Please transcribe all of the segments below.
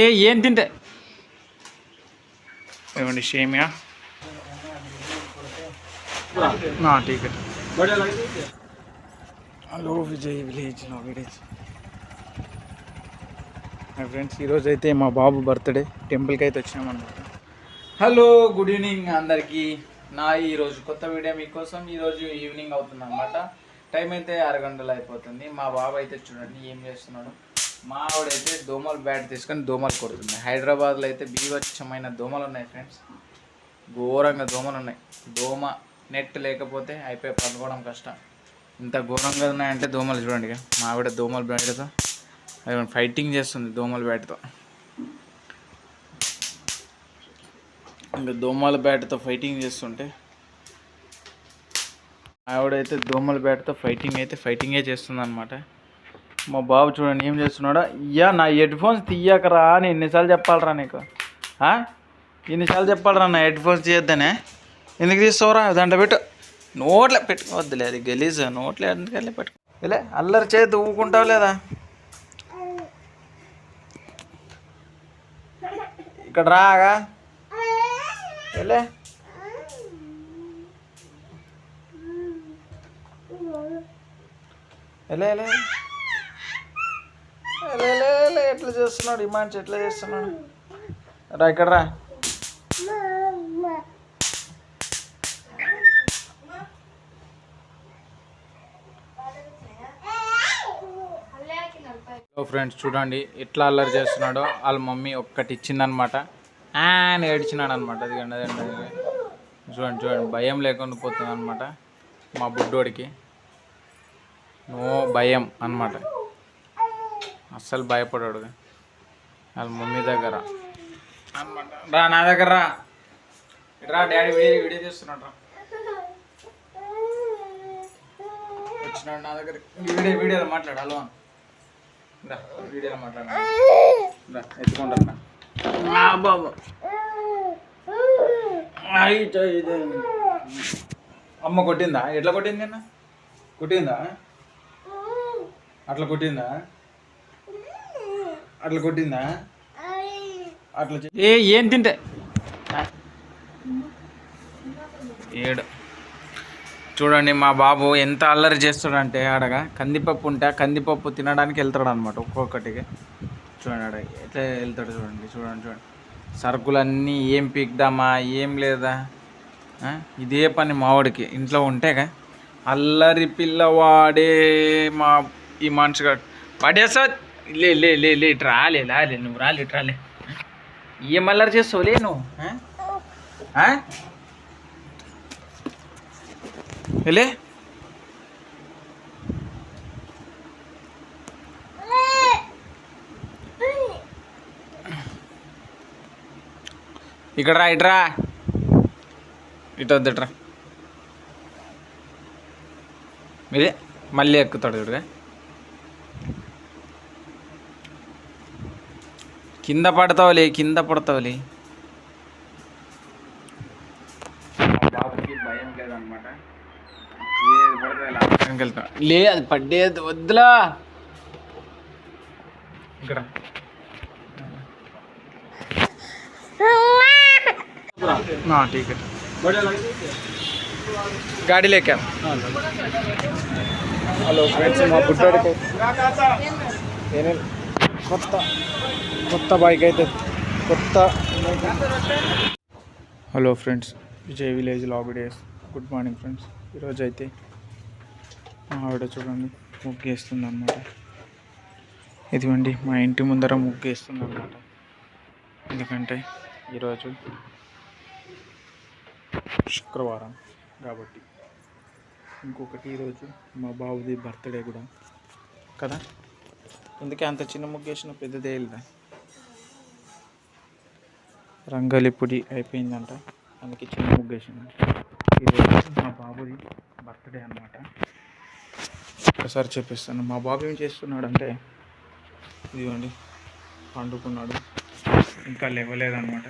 ఏం తింటే ఏమండి సేమియా ఠీక్ hello Vijay village my friends ఈరోజు అయితే మా బాబు బర్త్డే టెంపుల్కి అయితే వచ్చినామన్నమాట. హలో గుడ్ ఈవినింగ్ అందరికీ. ఈరోజు కొత్త వీడియో మీకోసం. ఈరోజు ఈవినింగ్ అవుతుంది అనమాట. టైం అయితే 6 గంటలు అయిపోతుంది. మా బాబు అయితే చూడండి ఏం చేస్తున్నాడు. మా ఆవిడైతే దోమల బ్యాట్ తీసుకొని దోమలు కొడుతుంది. హైదరాబాద్లో అయితే బీభత్సమైన దోమలు ఉన్నాయి ఫ్రెండ్స్, ఘోరంగా దోమలు ఉన్నాయి. దోమ నెట్ లేకపోతే అయిపోయి పడుకోవడం కష్టం. ఇంత ఘోరంగా ఉన్నాయంటే దోమలు చూడండి. ఇక మా ఆవిడ దోమల బ్యాట్తో ఫైటింగ్ చేస్తుంది, దోమల బ్యాట్తో. ఇంకా దోమల బ్యాట్తో ఫైటింగ్ చేస్తుంటే ఆవిడైతే దోమల బ్యాట్తో ఫైటింగే చేస్తుంది అనమాట. మా బాబు చూడండి ఏం చేస్తున్నాడో. నా హెడ్ ఫోన్స్ తీయకరా అని ఎన్నిసార్లు చెప్పాలరా నీకు, ఎన్నిసార్లు చెప్పాలరా నా హెడ్ ఫోన్స్ తీయొద్దనే. ఎందుకు తీసుకోరా, దాంట్లో పెట్టు, నోట్లే పెట్టుకోవద్దులే, అది గలీజ్, నోట్లే ఎందుకలే పెట్టుకో. ఇలా అల్లరి చేతి ఊకుంటావు లేదా. ఇక్కడ రాగా వెళ్ళే ఎట్లా చేస్తున్నాడు ఈ మనిషి, ఎట్లా చేస్తున్నాడు. రా ఇక్కడ రా. ఫ్రెండ్స్ చూడండి ఎట్లా అల్లరి చేస్తున్నాడో. వాళ్ళ మమ్మీ ఒక్కటి ఇచ్చిందనమాట, అని ఏడ్చినాడు అనమాట. అది చూడండి భయం లేకుండా పోతుంది అనమాట మా బుడ్డోడికి. నో భయం అనమాట, అస్సలు భయపడాడు వాళ్ళ మమ్మీ దగ్గర అనమాట. రా నా దగ్గర రా, డాడీ వీడియో తీస్తున్నాడు. రా వచ్చినాడు నా దగ్గర. వీడియోలో మాట్లాడాలి, వీడియోలో మాట్లాడాలి. ఎత్తుకుంటారు బాబు. అమ్మ కొట్టిందా, ఎట్లా కొట్టింది అన్న, కొట్టిందా అట్లా కొట్టిందా, అట్లా కొట్టిందా, అట్లా ఏం తింటే ఏడు. చూడండి మా బాబు ఎంత అల్లరి చేస్తాడంటే, ఆడగా కందిపప్పు ఉంటే కందిపప్పు తినడానికి వెళ్తాడు అనమాట ఒక్కొక్కటిగా. చూడండి ఆడ ఎట్లా వెళ్తాడు చూడండి. సరుకులన్నీ ఏం పీక్దామా ఏం లేదా, ఇదే పని మావాడికి. ఇంట్లో ఉంటేగా అల్లరి పిల్లవాడే మా ఈ మనిషిగాడు. పడేసా లే ఇటు రాలే నువ్వు రాలే. ఏం అల్లరి చేస్తావులే నువ్వు. లే ఇక్కడ రా, ఇట్రా, ఇటు వద్దుట్రా. మీరే మళ్ళీ ఎక్కుతాడు చూడగా. కింద పడతావులే. బాబుకి భయం లేదనమాట, ఏది పడితే లాభంకి వెళ్తా. అది పడ్డేది వద్దులా. ఇక్కడ ठीक है, गाड़ी लेके హలో ఫ్రెండ్స్, మా బుడ్డోడికి కొత్త బైక్ అయితే hello friends, Vijay village log days. Good morning friends. ఈరోజు అయితే మా ఆవిడ చూడండి ముగ్గేస్తుంది అనమాట. ఇదిగోండి మా ఇంటి ముందర ముగ్గేస్తుంది అనమాట. ఎందుకంటే ఈరోజు శుక్రవారం కాబట్టి. ఇంకొకటి ఈరోజు మా బాబుది బర్త్డే కూడా కదా, అందుకే అంత చిన్న ముగ్గేసిన, పెద్దదే వెళ్దా. రంగోలి పొడి అయిపోయిందంట, అందుకే చిన్న ముగ్గేసిన. ఈరోజు మా బాబుది బర్త్డే అన్నమాట. ఒకసారి చెప్పిస్తాను. మా బాబు ఏం చేస్తున్నాడంటే, ఇదిగోండి పండుకున్నాడు, ఇంకా లేవలేదన్నమాట.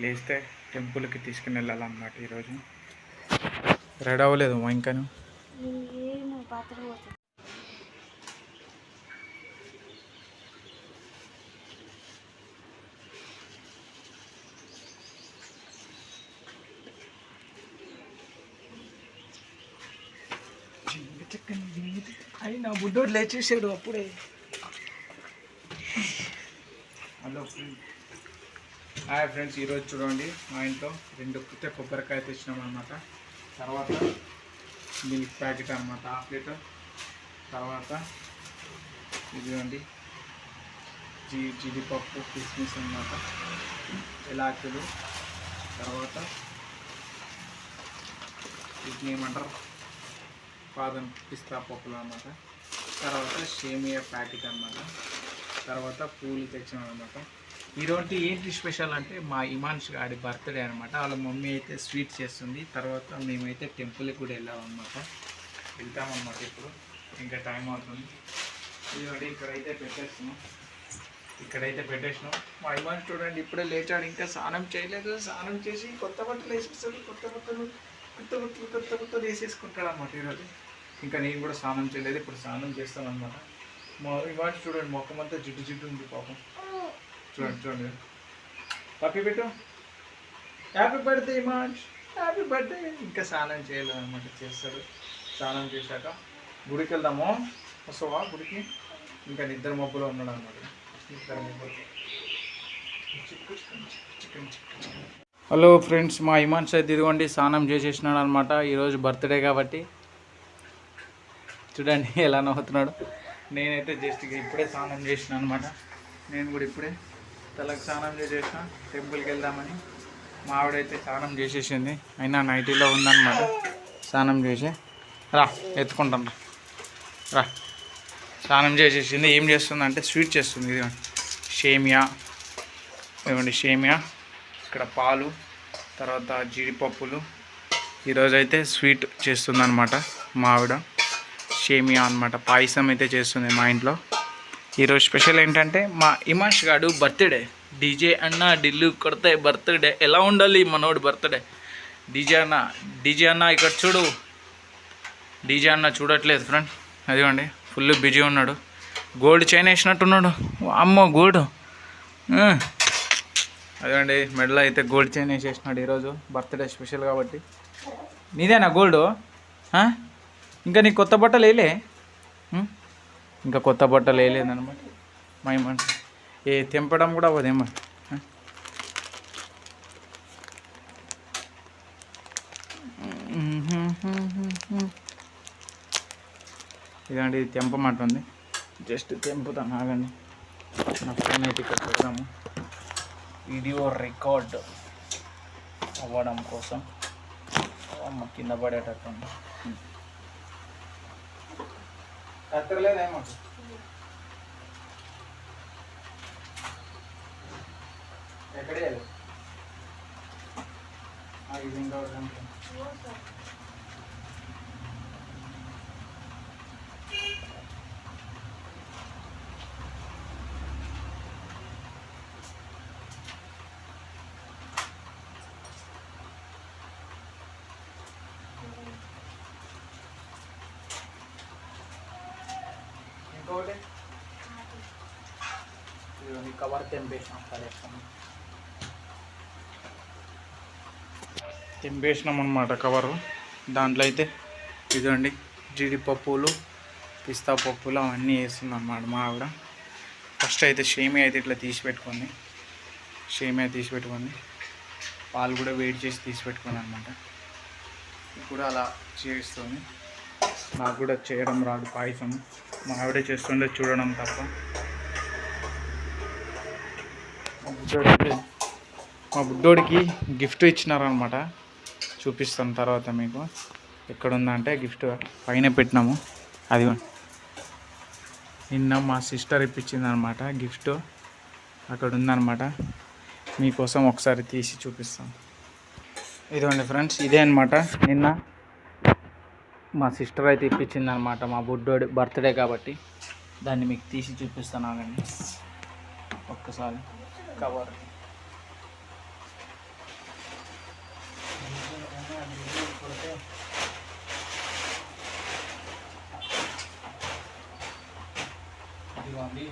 లేస్తే టెంపుల్కి తీసుకుని వెళ్ళాలన్నమాట. ఈరోజు రెడీ అవ్వలేదు మా ఇంకాను. నా బుడ్డోడు లేచేసాడు అప్పుడే. Hello friends, hi friends. ఈరోజు చూడండి మా ఇంట్లో 2 పుట్టే కొబ్బరికాయ తెచ్చినాం అనమాట. తర్వాత మిల్క్ ప్యాకెట్ అనమాట 1/2 లీటర్. తర్వాత ఇదిగోండి జీడిపప్పు, కిస్మిస్ అనమాట, ఇలాచీలు. తర్వాత వీటిని ఏమంటారు, బాదం పిస్తా పప్పులు అనమాట. తర్వాత సేమియా ప్యాకెట్ అనమాట. తర్వాత పూలు తెచ్చాం అనమాట. ఈరోజు ఏంటి స్పెషల్ అంటే మా ఇమాన్స్ గాడి బర్త్డే అనమాట. వాళ్ళ మమ్మీ అయితే స్వీట్ చేస్తుంది. తర్వాత మేమైతే టెంపుల్కి కూడా వెళ్ళామన్నమాట. వెళ్తామన్నమాట. ఇప్పుడు ఇంకా టైం అవుతుంది. ఇదిగోండి ఇక్కడైతే పెట్టేసినాం. మా ఇమాన్స్ చూడండి ఇప్పుడే లేచాడు, ఇంకా స్నానం చేయలేదు. స్నానం చేసి కొత్త బట్టలు వేసేస్తాడు. కొత్త బట్టలు వేసేసుకుంటాడు అనమాట ఈరోజు. ఇంకా నేను కూడా స్నానం చేయలేదు, ఇప్పుడు స్నానం చేస్తాను అనమాట. మా ఇమాన్స్ చూడండి మొక్కం అంతా జిడ్డు ఉంది పాపం. చూడండి పప్పి పెట్టు. హ్యాపీ బర్త్డే ఇమాన్స్, హ్యాపీ బర్త్డే. ఇంకా స్నానం చేయలేదు అనమాట, చేస్తాడు. స్నానం చేశాక గుడికి వెళ్దాము. వస్తావా గుడికి? ఇంకా నిద్ర మబ్బులో ఉన్నాడు అనమాట. హలో ఫ్రెండ్స్, మా ఇమాన్స్ అయితే ఇదిగోండి స్నానం చేసేసినాడు అనమాట. ఈరోజు బర్త్డే కాబట్టి చూడండి ఎలా నవ్వుతున్నాడు. నేనైతే జస్ట్ ఇప్పుడే స్నానం చేసిన అనమాట. నేను కూడా ఇప్పుడే తలకు స్నానం చేసేసిన, టెంపుల్కి వెళ్దామని. మా ఆవిడైతే స్నానం చేసేసింది, అయినా నైటీలో ఉందన్నమాట. స్నానం చేసి ఎత్తుకుంటాను రా. స్నానం చేసేసింది. ఏం చేస్తుందంటే స్వీట్ చేస్తుంది. ఇదిగోండి సేమియా, ఇక్కడ పాలు, తర్వాత జీడిపప్పులు. ఈరోజైతే స్వీట్ చేస్తుందన్నమాట మా ఆవిడ. సేమియా అనమాట, పాయసం అయితే చేస్తుంది మా ఇంట్లో. ఈరోజు స్పెషల్ ఏంటంటే మా ఇమాన్స్ గాడు బర్త్డే. డీజే అన్న ఢిల్లీ కొడితే బర్త్డే. ఎలా ఉండాలి మనోడు బర్త్డే? డీజే అన్న ఇక్కడ చూడు. డీజే అన్న చూడట్లేదు ఫ్రెండ్, అదిగోండి ఫుల్ బిజీ ఉన్నాడు. గోల్డ్ చైన్ వేసినట్టున్నాడు. అమ్మో గోల్డ్. అదిగోండి మెడలో అయితే గోల్డ్ చైన్ వేసేసినాడు ఈరోజు బర్త్డే స్పెషల్ కాబట్టి. నీదేనా గోల్డ్? ఇంకా నీకు కొత్త బట్టలు వేయలే? ఇంకా కొత్త బట్టలు వేయలేదన్నమాట. మా ఇమాన్స్ తెంపడం కూడా అవ్వదేమో. ఇదండి, ఇది తెంపమంటుంది. జస్ట్ తెంపుతాను, ఆగండి. నా ఫోన్ అయితే ఇక్కడ పెడదాము, వీడియో రికార్డ్ అవ్వడం కోసం. అమ్మ కింద పడేటట్టుంది. కత్తలేదేమో. ఎక్కడే ఇది ఇంకా కవర్ తెంపేసినాం అన్నమాట కవరు. దాంట్లో అయితే ఇదండి జీడిపప్పులు, పిస్తా పప్పులు అవన్నీ వేస్తున్నాం అన్నమాట మా ఆవిడ. ఫస్ట్ అయితే సేమియా అయితే ఇట్లా తీసి పెట్టుకుంది. పాలు కూడా వేడి చేసి తీసి పెట్టుకుంది అనమాట. ఇప్పుడు అలా చేస్తుంది. నాకు కూడా చేయడం రాదు పాయసం, మా ఆవిడే చేస్తుండే చూడడం తప్ప. మా బుడ్డోడికి గిఫ్ట్ ఇచ్చినారనమాట, చూపిస్తాను తర్వాత మీకు. ఎక్కడుందంటే గిఫ్ట్ పైన పెట్టినాము. అది నిన్న మా సిస్టర్ ఇప్పించింది అనమాట గిఫ్ట్, అక్కడ ఉందన్నమాట. మీకోసం ఒకసారి తీసి చూపిస్తాను. ఇదిగోండి ఫ్రెండ్స్, ఇదే అనమాట నిన్న మా సిస్టర్ అయితే ఇప్పించింది అనమాట మా బుడ్డోడి బర్త్డే కాబట్టి. దాన్ని మీకు తీసి చూపిస్తాను, ఆగండి ఒక్కసారి. కవర్ ఇదిగోండి,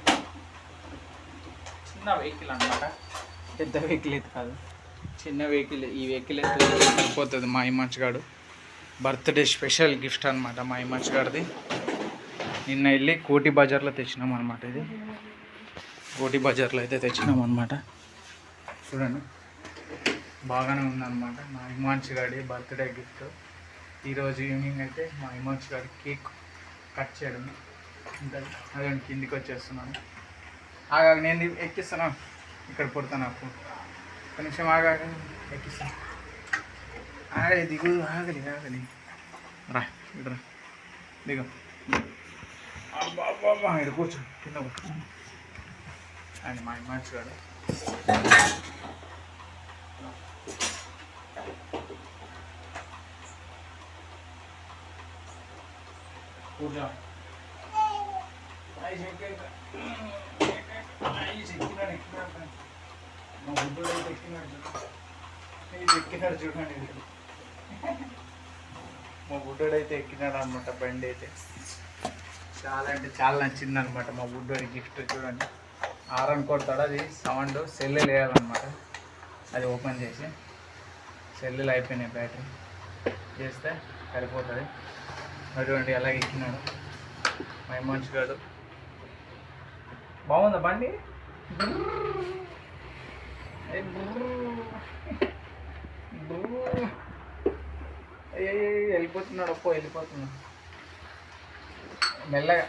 చిన్న వెహికల్ అనమాట, పెద్ద వెహికల్ అయితే కాదు, చిన్న వెహికల్. ఈ వెహికల్ అయితే సరిపోతుంది మా ఇమాన్స్ గాడు బర్త్డే స్పెషల్ గిఫ్ట్ అనమాట మా ఇమాన్స్ గాడిది. నిన్న వెళ్ళి కోటి బజార్లో తెచ్చినాం అనమాట. ఇది కోటి బజార్లో అయితే తెచ్చినాం అనమాట. చూడండి బాగానే ఉందన్నమాట. మా హిమాంశు గారి బర్త్డే గిఫ్ట్. ఈరోజు ఈవినింగ్ అయితే మా హిమాంశు గారి కేక్ కట్ చేయడం ఉంటుంది. అదే కిందికి వచ్చేస్తున్నాను. ఆగాక నేను ఎక్కిస్తాను, ఇక్కడ పుడతాను. నాకు ఒక నిమిషం ఆగాక ఎక్కిస్తాను. ఆగలి దిగు, ఆగలి ఆగలి రా, ఇక్కడ రా, దిగు. బాబా ఇక్కడ కూర్చో, కింద కూర్చో. అండ్ మా హిమాంశు గారు కూర్చో. మా బుడ్డోడు అయితే ఎక్కినాడు చూడండి. మా బుడ్డోడు అయితే ఎక్కినాడు అనమాట. బండి అయితే చాలా అంటే చాలా నచ్చింది అనమాట. మా బుడ్డోడి గిఫ్ట్ చూడండి. ఆరన్ కొడతాడు, అది సౌండ్ సెల్లులు వేయాలన్నమాట. అది ఓపెన్ చేసి సెల్లులు అయిపోయినాయి, బ్యాటరీ చేస్తే సరిపోతుంది. అటువంటి అలాగే ఎక్కినాడు మా హిమాంశు గారు. బాగుందా బండి? వెళ్ళిపోతున్నాడు, ఒక్కో వెళ్ళిపోతున్నాడు మెల్లగా.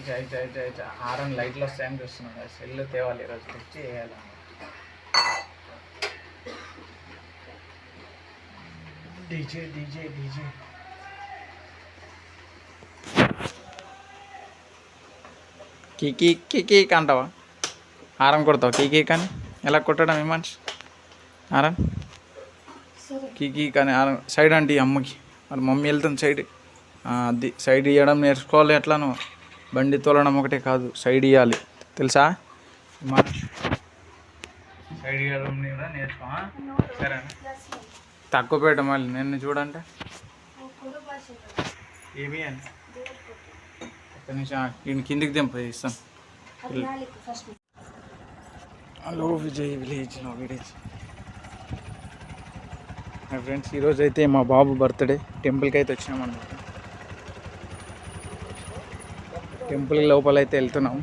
అయితే హారన్ లైట్లు వస్తాయని చూస్తున్నాడు. సెల్లు తేవాలి, ఈరోజు తెచ్చి వేయాలి. DJ DJ DJ Kiki Kiki అంటావా? హారం కొడతావు కీకీ కానీ? ఎలా కొట్టడం హిమాంశు హారం? కీకీ కానీ హారం సైడ్ అంటే అమ్మకి, మరి మమ్మీ వెళ్తుంది సైడ్. అది సైడ్ ఇవ్వడం నేర్చుకోవాలి. ఎట్లాను బండి తోలడం ఒకటే కాదు, సైడ్ ఇవ్వాలి తెలుసా హిమాంశు? సైడ్ ఇవ్వడం కూడా నేర్చుకో, సరేనా? తక్కువ పెట్ట మళ్ళీ నిన్ను చూడంటే ఏమి అని ఒక్క నిమిషం ఈయన కిందికి దింప ఇస్తాను. హలో విజయ్ విలేజ్లో విలేజ్. మై ఫ్రెండ్స్ ఈరోజు అయితే మా బాబు బర్త్డే, టెంపుల్కి అయితే వచ్చినామన్నమాట. టెంపుల్ లోపల అయితే వెళ్తున్నాం.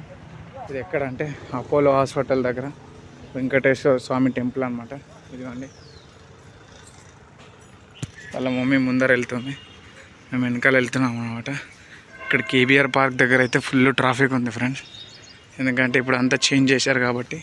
ఇది ఎక్కడంటే అపోలో హాస్పిటల్ దగ్గర వెంకటేశ్వర స్వామి టెంపుల్ అనమాట. ఇదిగోండి వాళ్ళ మమ్మీ ముందర వెళ్తుంది, మేము వెనకాల వెళ్తున్నాం అనమాట. ఇక్కడ కేబీఆర్ పార్క్ దగ్గర అయితే ఫుల్ ట్రాఫిక్ ఉంది ఫ్రెండ్స్. ఎందుకంటే ఇప్పుడు అంతా చేంజ్ చేశారు కాబట్టి